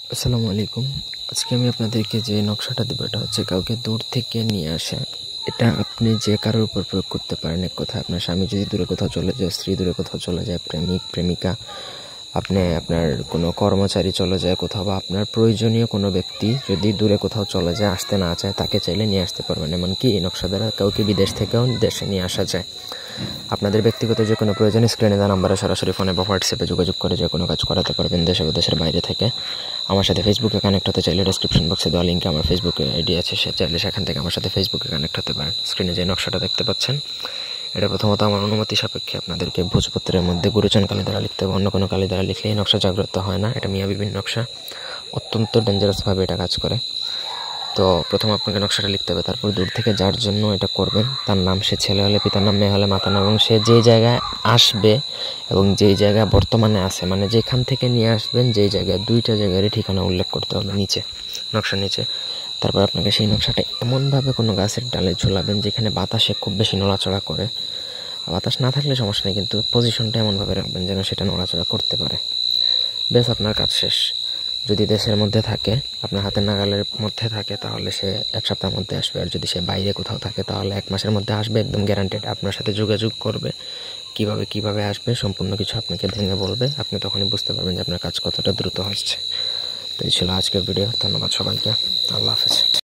আসসালামু আলাইকুম। আজকে আমি আপনাদেরকে যে নকশাটা দেবো এটা হচ্ছে কাউকে দূর থেকে নিয়ে আসা। এটা আপনি যে কারোর উপর প্রয়োগ করতে পারেন। এক কথা, আপনার স্বামী যদি দূরে কোথাও চলে যায়, স্ত্রী দূরে কোথাও চলে যায়, প্রেমিক প্রেমিকা, আপনার কোনো কর্মচারী চলে যায় কোথাও, বা আপনার প্রয়োজনীয় কোনো ব্যক্তি যদি দূরে কোথাও চলে যায়, আসতে না চায়, তাকে চাইলে নিয়ে আসতে পারবেন। এমনকি এই নকশা দ্বারা কাউকে বিদেশ থেকেও দেশে নিয়ে আসা যায়। আপনাদের ব্যক্তিগত যে কোনো প্রয়োজনে স্ক্রিনে দেওয়া নাম্বারে সরাসরি ফোনে বা হোয়াটসঅ্যাপে যোগাযোগ করে যে কোনো কাজ করাতে পারবেন, দেশে বা দেশের বাইরে থেকে। আমার সাথে ফেসবুকে কানেক্ট হতে চাইলে ডেসক্রিপশন বক্সে দেওয়া লিঙ্কে আমার ফেসবুকে আইডি আছে, সে চাইলে সেখান থেকে আমার সাথে ফেসবুকে কানেক্ট হতে পারেন। স্ক্রিনে যে নকশাটা দেখতে পাচ্ছেন, এটা প্রথমত আমার অনুমতি সাপেক্ষে আপনাদেরকে ভোজপত্রের মধ্যে গুরুচন কালি দ্বারা লিখতে হবে। অন্য কোনো কালি দ্বারা লিখলে এই নকশা জাগ্রত হয় না। এটা মিয়া বিবির নকশা, অত্যন্ত ডেঞ্জারাসভাবে এটা কাজ করে। তো প্রথম আপনাকে নকশাটা লিখতে হবে, তারপর দূর থেকে যার জন্য এটা করবেন তার নাম, সে ছেলে হলে পিতার নাম, মেয়ে হলে মাতার নাম, এবং সে যেই জায়গায় আসবে এবং যেই জায়গায় বর্তমানে আছে, মানে যেখান থেকে নিয়ে আসবেন যেই জায়গায়, দুইটা জায়গারই ঠিকানা উল্লেখ করতে হবে নিচে, নকশার নিচে। তারপর আপনাকে সেই নকশাটা এমনভাবে কোনো গাছের ডালে ঝোলাবেন যেখানে বাতাসে খুব বেশি নড়াচড়া করে। বাতাস না থাকলে সমস্যা নেই, কিন্তু পজিশনটা এমনভাবে রাখবেন যেন সেটা নড়াচড়া করতে পারে। বেশ, আপনার কাজ শেষ। যদি দেশের মধ্যে থাকে, আপনার হাতের নাগালের মধ্যে থাকে, তাহলে সে 1 সপ্তাহের মধ্যে আসবে। আর যদি সে বাইরে কোথাও থাকে তাহলে 1 মাসের মধ্যে আসবে, একদম গ্যারান্টেড। আপনার সাথে যোগাযোগ করবে, কিভাবে আসবে সম্পূর্ণ কিছু আপনাকে ভেঙে বলবে। আপনি তখনই বুঝতে পারবেন যে আপনার কাজ কতটা দ্রুত হচ্ছে। তো এই ছিল আজকের ভিডিও। ধন্যবাদ সবাইকে। আল্লাহ হাফেজ।